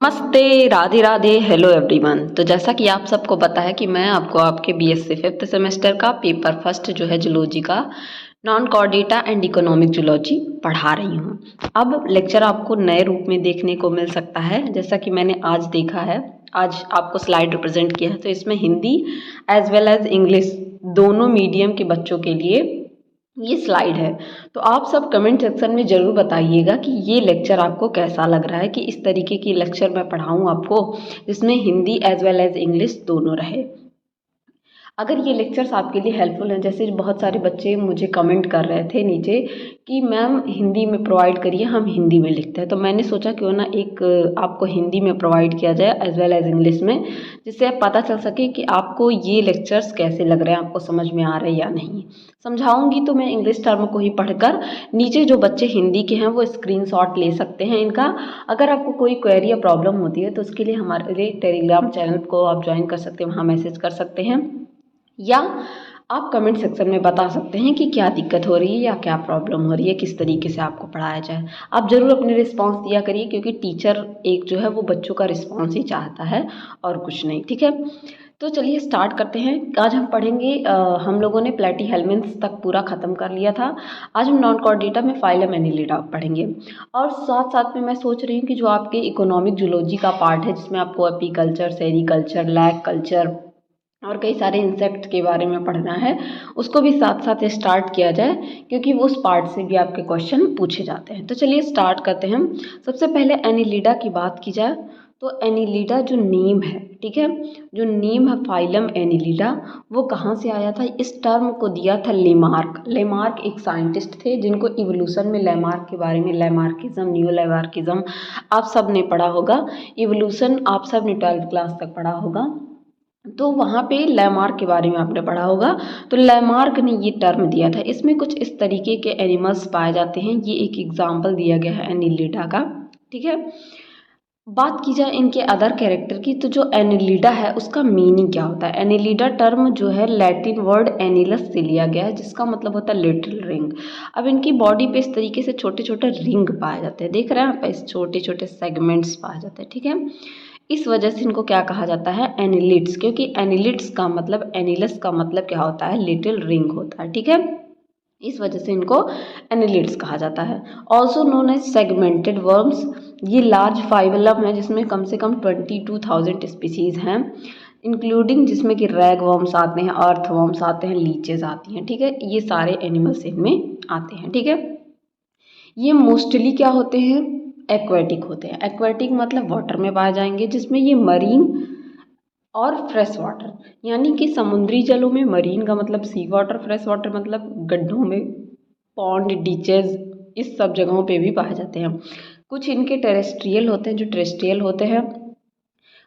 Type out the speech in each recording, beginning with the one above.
नमस्ते, Radhe Radhe, hello everyone. तो जैसा कि आप सबको पता है कि मैं आपको आपके बीएससी फिफ्थ सेमेस्टर का पेपर फर्स्ट जो है जूलॉजी का non Chordata and economic zoology पढ़ा रही हूँ। अब लेक्चर आपको नए रूप में देखने को मिल सकता है, जैसा कि मैंने आज देखा है। आज आपको स्लाइड रिप्रेजेंट किया है, तो इसमें Hindi as well as English दोनों मीडियम के बच्चों के लिए ये स्लाइड है। तो आप सब कमेंट सेक्शन में ज़रूर बताइएगा कि ये लेक्चर आपको कैसा लग रहा है, कि इस तरीके की लेक्चर मैं पढ़ाऊँ आपको जिसमें Hindi as well as English दोनों रहे। अगर ये लेक्चर्स आपके लिए हेल्पफुल हैं, जैसे बहुत सारे बच्चे मुझे कमेंट कर रहे थे नीचे कि मैम हिंदी में प्रोवाइड करिए, हम हिंदी में लिखते हैं, तो मैंने सोचा क्यों ना एक आपको हिंदी में प्रोवाइड किया जाए एज वेल एज इंग्लिश में, जिससे आप पता चल सके कि आपको ये लेक्चर्स कैसे लग रहे हैं, आपको समझ में आ रहे हैं या नहीं। समझाऊंगी तो मैं इंग्लिश टर्म को ही पढ़कर, नीचे जो बच्चे हिंदी के हैं वो स्क्रीनशॉट ले सकते हैं इनका। अगर आपको कोई क्वेरी या प्रॉब्लम होती है तो उसके लिए हमारे टेलीग्राम चैनल को आप ज्वाइन कर सकते हैं, वहाँ मैसेज कर सकते हैं, या आप कमेंट सेक्शन में बता सकते हैं कि क्या दिक्कत हो रही है या क्या प्रॉब्लम हो रही है, किस तरीके से आपको पढ़ाया जाए। आप ज़रूर अपने रिस्पांस दिया करिए, क्योंकि टीचर एक जो है वो बच्चों का रिस्पांस ही चाहता है और कुछ नहीं। ठीक है, तो चलिए स्टार्ट करते हैं। आज हम पढ़ेंगे, हम लोगों ने प्लेटीहेल्मिन्थ्स तक पूरा ख़त्म कर लिया था। आज हम नॉन कॉर्डेटा में फाइलम एनिलिडा पढ़ेंगे, और साथ साथ में मैं सोच रही हूँ कि जो आपके इकोनॉमिक जूलॉजी का पार्ट है, जिसमें आपको एपीकल्चर, सेरीकल्चर, लैग कल्चर और कई सारे इंसेक्ट के बारे में पढ़ना है, उसको भी साथ साथ स्टार्ट किया जाए, क्योंकि वो उस पार्ट से भी आपके क्वेश्चन पूछे जाते हैं। तो चलिए स्टार्ट करते हैं। सबसे पहले एनिलिडा की बात की जाए तो एनिलिडा जो नेम है, ठीक है, जो नेम है फाइलम एनिलिडा, वो कहाँ से आया था? इस टर्म को दिया था लेमार्क। लेमार्क एक साइंटिस्ट थे जिनको इवोल्यूशन में लेमार्क के बारे में, लेमार्किज्म, न्यू लेमार्किज्म आप सब ने पढ़ा होगा। इवोल्यूशन आप सब ने 12वीं क्लास तक पढ़ा होगा, तो वहाँ पे लैमार्क के बारे में आपने पढ़ा होगा। तो लैमार्क ने ये टर्म दिया था। इसमें कुछ इस तरीके के एनिमल्स पाए जाते हैं, ये एक एग्जाम्पल दिया गया है एनिलिडा का। ठीक है, बात की जाए इनके अदर कैरेक्टर की, तो जो एनिलिडा है उसका मीनिंग क्या होता है? एनिलिडा टर्म जो है लैटिन वर्ड एनिलस से लिया गया है, जिसका मतलब होता है लिटिल रिंग। अब इनकी बॉडी पे इस तरीके से छोटे छोटे रिंग पाए जाते हैं, देख रहे हैं आप, इस छोटे छोटे सेगमेंट्स पाए जाते हैं। ठीक है, इस वजह से इनको क्या कहा जाता है? एनिलिड्स, क्योंकि एनिलिड्स का मतलब, एनिलस का मतलब क्या होता है? लिटिल रिंग होता है। ठीक है, इस वजह से इनको एनिलिड्स कहा जाता है। Also known as segmented worms. ये लार्ज फाइलम है जिसमें कम से कम 22,000 स्पीसीज हैं, इंक्लूडिंग जिसमें कि रैग वर्म्स आते हैं, अर्थ वर्म्स आते हैं, लीचेज आती हैं। ठीक है, ये सारे एनिमल्स इनमें आते हैं। ठीक है, ये मोस्टली क्या होते हैं? एक्वेटिक होते हैं। एक्वेटिक मतलब वाटर में पाए जाएंगे, जिसमें ये मरीन और फ्रेश वाटर, यानी कि समुद्री जलों में, मरीन का मतलब सी वाटर, फ्रेश वाटर मतलब गड्ढों में, पॉन्ड, डीचेज, इस सब जगहों पे भी पाए जाते हैं। कुछ इनके टेरेस्ट्रियल होते हैं, जो टेरेस्ट्रियल होते हैं।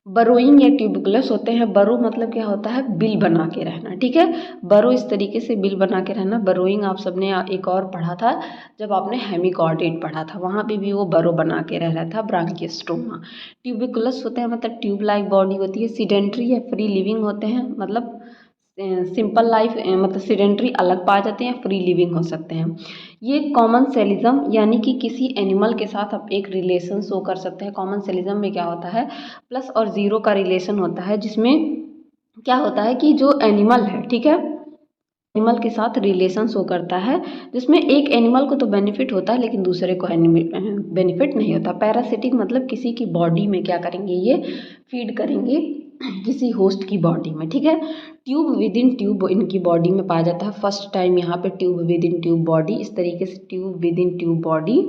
बरोइंग या ट्यूबिकुलस होते हैं। बरो मतलब क्या होता है? बिल बना के रहना। ठीक है, बरो इस तरीके से बिल बना के रहना। बरोइंग आप सबने एक और पढ़ा था जब आपने हेमिकॉर्डेट पढ़ा था, वहाँ पे भी वो बरो बना के रह रहा था, ब्रांकियोस्टोमा। ट्यूबिकुलस होते हैं मतलब ट्यूब लाइक बॉडी होती है। सीडेंट्री या फ्री लिविंग होते हैं, मतलब सिंपल लाइफ, मतलब सीडेंट्री अलग पाए जाते हैं, फ्री लिविंग हो सकते हैं। ये कॉमन सेलिज्म, यानी कि किसी एनिमल के साथ आप एक रिलेशन शो कर सकते हैं। कॉमन सेलिज्म में क्या होता है? प्लस और ज़ीरो का रिलेशन होता है, जिसमें क्या होता है कि जो एनिमल है, ठीक है, एनिमल के साथ रिलेशन शो करता है, जिसमें एक एनिमल को तो बेनिफिट होता है लेकिन दूसरे को बेनिफिट नहीं होता। पैरासिटिक मतलब किसी की बॉडी में क्या करेंगे? ये फीड करेंगे किसी होस्ट की बॉडी में। ठीक है, ट्यूब विद इन ट्यूब इनकी बॉडी में पाया जाता है। फर्स्ट टाइम यहाँ पे tube within tube body, इस तरीके से tube within tube body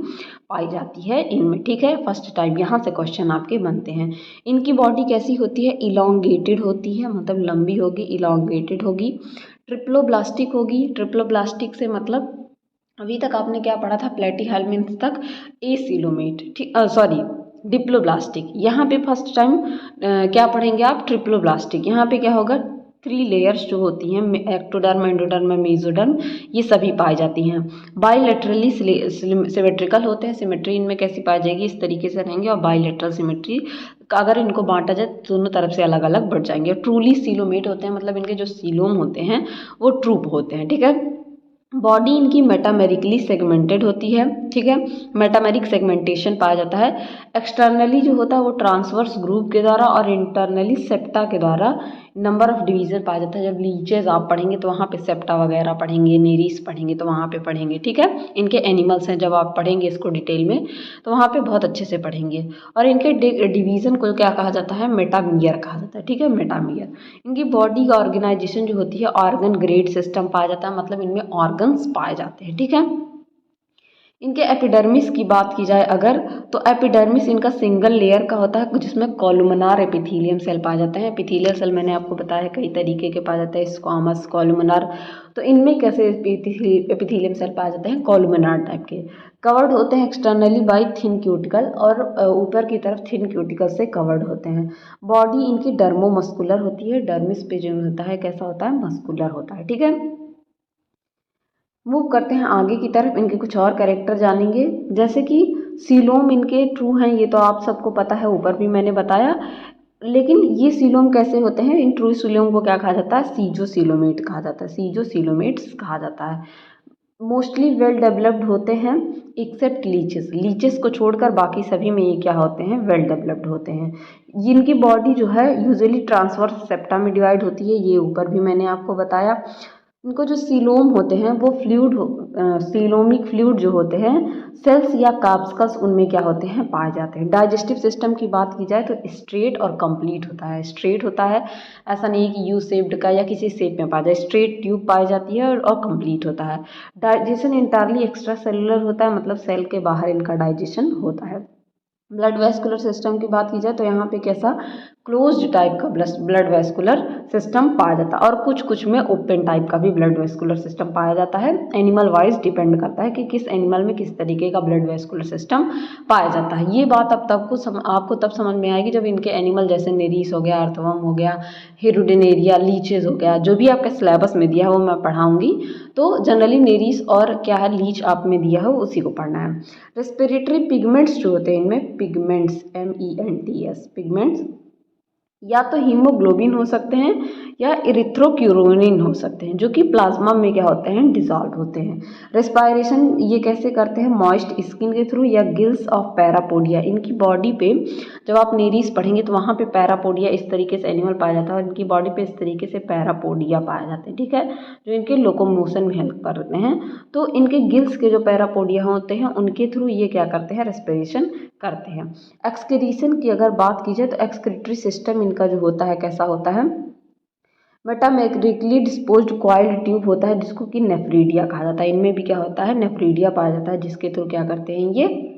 पाई जाती है इनमें। ठीक है, फर्स्ट टाइम यहाँ से क्वेश्चन आपके बनते हैं। इनकी बॉडी कैसी होती है? इलोंगेटेड होती है, मतलब लंबी होगी, इलोंगेटेड होगी। ट्रिप्लोब्लास्टिक होगी। ट्रिप्लोब्लास्टिक से मतलब अभी तक आपने क्या पढ़ा था? प्लेटीहेल्मिन्थ तक एसिलोमेट, ठीक, सॉरी, डिप्लोब्लास्टिक। यहाँ पे फर्स्ट टाइम क्या पढ़ेंगे आप? ट्रिप्लोब्लास्टिक। यहाँ पे क्या होगा? 3 लेयर्स जो होती हैं, एक्टोडर्म, एंडोडर्म, मेसोडर्म, ये सभी पाई जाती हैं। बाइलेटरली सिमेट्रिकल होते हैं। सिमेट्री इनमें कैसी पाई जाएगी? इस तरीके से रहेंगे। और बाइलेटरल सिमेट्री, अगर इनको बांटा जाए तो दोनों तरफ से अलग अलग बढ़ जाएंगे। ट्रूली सीलोमेट होते हैं, मतलब इनके जो सीलोम होते हैं वो ट्रूप होते हैं। ठीक है, बॉडी इनकी मेटामेरिकली सेगमेंटेड होती है, ठीक है, मेटामेरिक सेगमेंटेशन पाया जाता है। एक्सटर्नली जो होता है वो ट्रांसवर्स ग्रुप के द्वारा और इंटरनली सेप्टा के द्वारा नंबर ऑफ डिवीजन पाया जाता है। जब लीचेज आप पढ़ेंगे तो वहाँ पे सेप्टा वगैरह पढ़ेंगे, नेरीज पढ़ेंगे तो वहाँ पे पढ़ेंगे, ठीक है। इनके एनिमल्स हैं, जब आप पढ़ेंगे इसको डिटेल में तो वहाँ पे बहुत अच्छे से पढ़ेंगे। और इनके डिवीज़न को क्या कहा जाता है, मेटामियर कहा जाता है, ठीक है, मेटामियर। इनकी बॉडी का ऑर्गेनाइजेशन जो होती है ऑर्गन ग्रेड सिस्टम पाया जाता है, मतलब इनमें ऑर्गन्स पाए जाते हैं, ठीक है। इनके एपिडर्मिस की बात की जाए अगर, तो एपिडर्मिस इनका सिंगल लेयर का होता है जिसमें कॉलुमनार एपिथेलियम सेल पाए जाते हैं। एपिथेलियल सेल मैंने आपको बताया कई तरीके के पाए जाते हैं, स्क्वामस, कॉलुमनार। तो इनमें कैसे एपिथेलियम सेल पाए जाते हैं, कॉलुमनार टाइप के। कवर्ड होते हैं एक्सटर्नली बाय थिन क्यूटिकल, और ऊपर की तरफ थिन क्यूटिकल से कवर्ड होते हैं। बॉडी इनकी डर्मोमस्कुलर होती है, डर्मिस पे जो होता है कैसा होता है, मस्कुलर होता है, ठीक है। मूव करते हैं आगे की तरफ, इनके कुछ और कैरेक्टर जानेंगे। जैसे कि सीलोम इनके ट्रू हैं, ये तो आप सबको पता है, ऊपर भी मैंने बताया। लेकिन ये सीलोम कैसे होते हैं, इन ट्रू सीलोम को क्या कहा जाता है, सीजोसीलोमेट कहा जाता है, सीजोसीलोमेट्स कहा जाता है। मोस्टली वेल डेवलप्ड होते हैं एक्सेप्ट लीचेस, लीचेस को छोड़कर बाकी सभी में ये क्या होते हैं, वेल डेवलप्ड होते हैं। जिनकी बॉडी जो है यूजुअली ट्रांसवर्स सेप्टा में डिवाइड होती है, ये ऊपर भी मैंने आपको बताया। इनको जो सीलोम होते हैं वो फ्लूइड सीलोमिक फ्लूइड जो होते हैं, सेल्स या कार्पस्कल्स उनमें क्या होते हैं, पाए जाते हैं। डाइजेस्टिव सिस्टम की बात की जाए तो स्ट्रेट और कंप्लीट होता है, स्ट्रेट होता है, ऐसा नहीं कि यू शेप्ड का या किसी शेप में पाया जाए, स्ट्रेट ट्यूब पाई जाती है और कंप्लीट होता है। डाइजेशन इंटायरली एक्स्ट्रा सेलुलर होता है, मतलब सेल के बाहर इनका डाइजेशन होता है। ब्लड वेस्कुलर सिस्टम की बात की जाए तो यहाँ पे कैसा क्लोज्ड टाइप का ब्लड वेस्कुलर सिस्टम पाया जाता है, और कुछ कुछ में ओपन टाइप का भी ब्लड वेस्कुलर सिस्टम पाया जाता है। एनिमल वाइज डिपेंड करता है कि किस एनिमल में किस तरीके का ब्लड वेस्कुलर सिस्टम पाया जाता है। ये बात अब आपको तब समझ में आएगी जब इनके एनिमल जैसे नेरीस हो गया, अर्थवर्म हो गया, हिरुडिनेरिया, लीचेज हो गया, जो भी आपके सिलेबस में दिया है वो मैं पढ़ाऊंगी। तो जनरली नेरीस और क्या है, लीच आप में दिया है उसी को पढ़ना है। रेस्पिरेटरी पिगमेंट्स जो होते हैं इनमें, पिगमेंट्स MENTS पिगमेंट्स या तो हीमोग्लोबिन हो सकते हैं या इरिथ्रोक्यूरोनिन हो सकते हैं, जो कि प्लाज्मा में क्या होते हैं, डिसॉल्व होते हैं। रेस्पायरेशन ये कैसे करते हैं, मॉइस्ट स्किन के थ्रू या गिल्स ऑफ पैरापोडिया। इनकी बॉडी पे जब आप नेरीज पढ़ेंगे तो वहाँ पे पैरापोडिया इस तरीके से एनिमल पाया जाता है, और इनकी बॉडी पे इस तरीके से पैरापोडिया पाए जाते हैं, ठीक है, जो इनके लोकोमोशन में हेल्प करते हैं। तो इनके गिल्स के जो पैरापोडिया होते हैं उनके थ्रू ये क्या करते हैं, रेस्पिरेशन करते हैं। एक्सक्रीशन की अगर बात की जाए तो एक्सक्रीटरी सिस्टम इनका जो होता है कैसा होता है, मेटामेरिकली डिस्पोज्ड कॉइल्ड ट्यूब होता है, जिसको कि नेफ्रीडिया कहा जाता है। इनमें भी क्या होता है, नेफ्रीडिया पाया जाता है, जिसके थ्रू क्या करते हैं, ये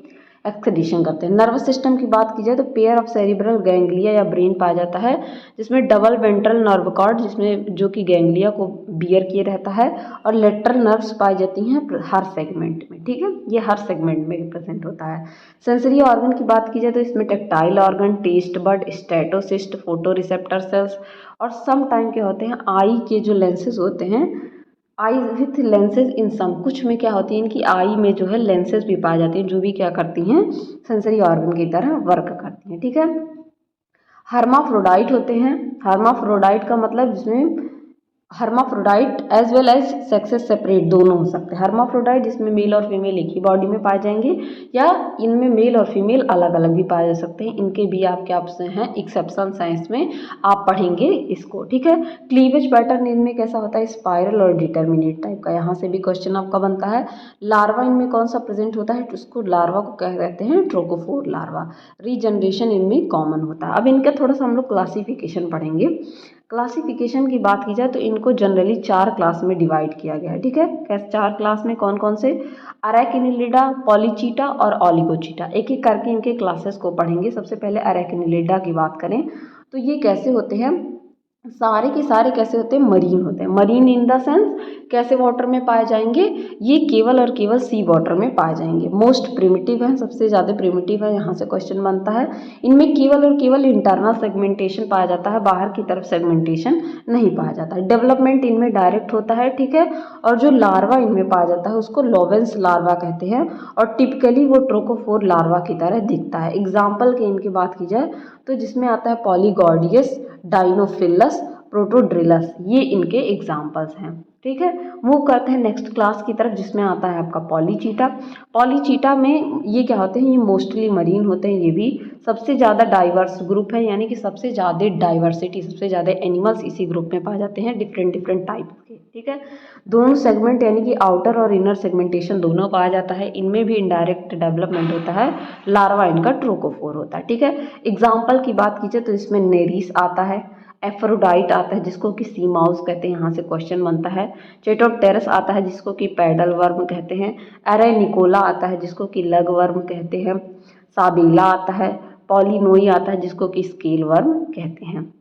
एक्सक्रीशन करते हैं। नर्वस सिस्टम की बात की जाए तो पेयर ऑफ सेरिब्रल गैंग्लिया या ब्रेन पाया जाता है, जिसमें डबल वेंट्रल नर्व कॉर्ड, जिसमें जो कि गैंग्लिया को बियर किए रहता है, और लेटरल नर्व्स पाई जाती हैं हर सेगमेंट में, ठीक है, ये हर सेगमेंट में प्रेजेंट होता है। सेंसरी ऑर्गन की बात की जाए तो इसमें tactile organ, taste bud, statocyst, photoreceptor cells, और सम टाइम क्या होते हैं, आई के जो लेंसेज होते हैं, आई विथ लेंसेज इन सम, कुछ में क्या होती है, इनकी आई में जो है लेंसेज भी पाई जाती हैं, जो भी क्या करती हैं, सेंसरी ऑर्गन की तरह वर्क करती हैं, ठीक है। हर्माफ्रोडाइट होते हैं, हर्माफ्रोडाइट का मतलब जिसमें hermaphrodite as well as sexes separate दोनों हो सकते हैं। हर्माफ्रोडाइट जिसमें मेल और फीमेल एक ही बॉडी में पाए जाएंगे, या इनमें मेल और फीमेल अलग अलग भी पाए जा सकते हैं। इनके भी आपके ऑप्शन हैं, एक्सेप्शन साइंस में आप पढ़ेंगे इसको, ठीक है। क्लीवेज पैटर्न इनमें कैसा होता है, स्पाइरल और डिटर्मिनेट टाइप का, यहाँ से भी क्वेश्चन आपका बनता है। लार्वा इनमें कौन सा प्रेजेंट होता है, उसको लार्वा को कह कहते हैं ट्रोकोफोर लार्वा। रीजनरेशन इनमें कॉमन होता है। अब इनका थोड़ा सा हम लोग क्लासिफिकेशन पढ़ेंगे। क्लासिफिकेशन की बात की जाए तो इनको जनरली 4 क्लास में डिवाइड किया गया है, ठीक है। कैसे 4 क्लास में, कौन कौन से, अरेकिनिलिडा, पॉलीचीटा और ऑलिगोचीटा। एक एक करके इनके क्लासेस को पढ़ेंगे। सबसे पहले अरेकिनिलिडा की बात करें तो ये कैसे होते हैं, सारे के सारे कैसे होते हैं, मरीन होते हैं। मरीन इन द सेंस कैसे वाटर में पाए जाएंगे, ये केवल और केवल सी वाटर में पाए जाएंगे। मोस्ट प्रिमिटिव है, सबसे ज़्यादा प्रिमिटिव है, यहाँ से क्वेश्चन बनता है। इनमें केवल और केवल इंटरनल सेगमेंटेशन पाया जाता है, बाहर की तरफ सेगमेंटेशन नहीं पाया जाता है। डेवलपमेंट इनमें डायरेक्ट होता है, ठीक है। और जो लार्वा इनमें पाया जाता है उसको लोवेंस लार्वा कहते हैं, और टिपिकली वो ट्रोकोफोर लार्वा की तरह दिखता है। एग्जाम्पल की इनकी बात की जाए तो जिसमें आता है पॉलीगॉर्डियस, डाइनोफिलस, प्रोटोड्रिलस, ये इनके एग्जाम्पल्स हैं। ठीक है, मूव करते हैं नेक्स्ट क्लास की तरफ जिसमें आता है आपका पॉलीचीटा। पॉलीचीटा में ये क्या होते हैं, ये मोस्टली मरीन होते हैं, ये भी सबसे ज़्यादा डाइवर्स ग्रुप है, यानी कि सबसे ज़्यादा डाइवर्सिटी, सबसे ज़्यादा एनिमल्स इसी ग्रुप में पाए जाते हैं, डिफरेंट डिफरेंट टाइप के। ठीक है, दोनों सेगमेंट यानी कि आउटर और इनर सेगमेंटेशन दोनों पाया जाता है। इनमें भी इनडायरेक्ट डेवलपमेंट होता है, लार्वा इनका ट्रोकोफोर होता है। ठीक है, एग्जाम्पल की बात कीजिए तो इसमें नेरिस आता है, एफ्रोडाइट आता है जिसको कि सी माउस कहते हैं, यहाँ से क्वेश्चन बनता है। चेटोप्टेरस आता है जिसको कि पैडल वर्म कहते हैं। एरेनिकोला आता है जिसको कि लग वर्म कहते हैं। साबेला आता है, पॉलिनोई आता है जिसको कि स्केल वर्म कहते हैं।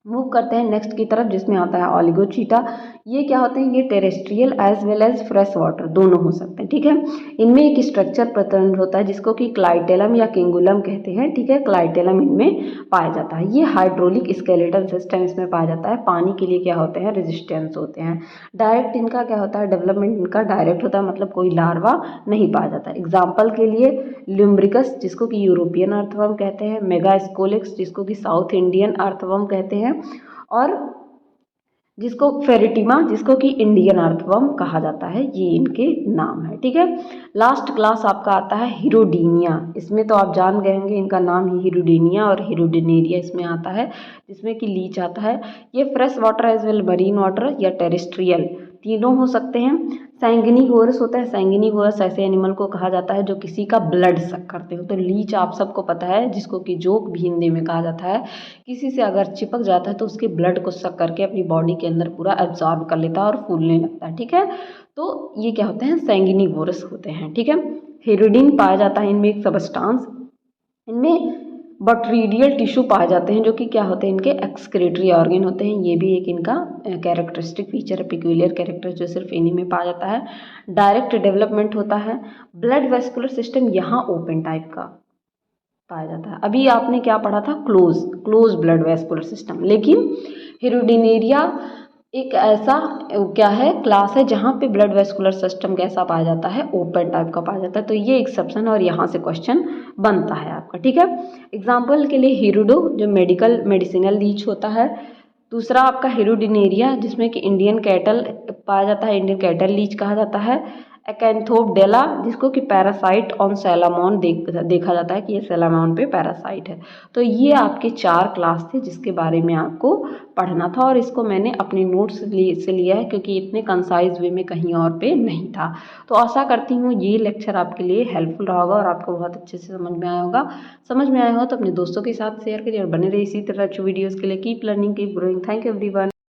मूव करते हैं नेक्स्ट की तरफ जिसमें आता है ऑलिगोचीटा। ये क्या होते हैं, ये terrestrial as well as fresh water दोनों हो सकते हैं। ठीक है, इनमें एक स्ट्रक्चर प्रेजेंट होता है जिसको कि क्लाइटेलम या किंगुलम कहते हैं। ठीक है, क्लाइटेलम इनमें पाया जाता है। ये हाइड्रोलिक स्केलेटन सिस्टम इसमें पाया जाता है। पानी के लिए क्या होते हैं, रेजिस्टेंस होते हैं। डायरेक्ट इनका क्या होता है, डेवलपमेंट इनका डायरेक्ट होता है, मतलब कोई लार्वा नहीं पाया जाता। एग्जाम्पल के लिए ल्यूम्ब्रिकस जिसको कि यूरोपियन अर्थवर्म कहते हैं, मेगास्कोलिक्स जिसको कि साउथ इंडियन अर्थवर्म कहते हैं, और जिसको फेरिटिमा जिसको कि इंडियन अर्थवर्म कहा जाता है, ये इनके नाम है। ठीक है, लास्ट क्लास आपका आता है हिरोडीनिया। इसमें तो आप जान गए होंगे, इनका नाम ही हिरोडीनिया और हिरोडिनेरिया इसमें आता है, जिसमें कि लीच आता है। ये fresh water as well marine water या टेरेस्ट्रियल तीनों हो सकते हैं। सैंगिनिवोरस होता है, सैंगिनिवोरस ऐसे एनिमल को कहा जाता है जो किसी का ब्लड सक करते हो। तो लीच आप सबको पता है, जिसको कि जोक भी हिंदी में कहा जाता है, किसी से अगर चिपक जाता है तो उसके ब्लड को सक करके अपनी बॉडी के अंदर पूरा एब्जॉर्ब कर लेता है और फूलने लगता है। ठीक है, तो ये क्या होते हैं, सैंगिनिवोरस होते हैं। ठीक है, हिरोडिन पाया जाता है इनमें एक सबस्टांस। इनमें बॉट्रीडियल टिश्यू पाए जाते हैं जो कि क्या होते हैं, इनके एक्सक्रीटरी ऑर्गन होते हैं। ये भी एक इनका कैरेक्टरिस्टिक फीचर है, पिक्यूलियर कैरेक्टर जो सिर्फ इन्हीं में पाया जाता है। डायरेक्ट डेवलपमेंट होता है। ब्लड वेस्कुलर सिस्टम यहाँ ओपन टाइप का पाया जाता है। अभी आपने क्या पढ़ा था, क्लोज ब्लड वेस्कुलर सिस्टम, लेकिन हिरोडिनेरिया एक ऐसा क्या है, क्लास है जहाँ पे ब्लड वेस्कुलर सिस्टम कैसा पाया जाता है, ओपन टाइप का पाया जाता है। तो ये एक्सेप्शन और यहाँ से क्वेश्चन बनता है आपका। ठीक है, एग्जाम्पल के लिए हिरुडो जो मेडिसिनल लीच होता है। दूसरा आपका हिरोडिनेरिया जिसमें कि इंडियन कैटल पाया जाता है, इंडियन कैटल लीच कहा जाता है। एकैंथोपडेला जिसको कि पैरासाइट ऑन सैलामॉन देखा जाता है कि ये सैलामॉन पे पैरासाइट है। तो ये आपके 4 क्लास थे जिसके बारे में आपको पढ़ना था, और इसको मैंने अपने नोट्स से लिया है क्योंकि इतने कंसाइज वे में कहीं और पे नहीं था। तो आशा करती हूँ ये लेक्चर आपके लिए हेल्पफुल रहा होगा और आपको बहुत अच्छे से समझ में आया होगा। समझ में आया हो तो अपने दोस्तों के साथ शेयर करिए और बने रहिए इसी तरह अच्छी वीडियोज़ के लिए। Keep learning, keep growing. Thank you everyone.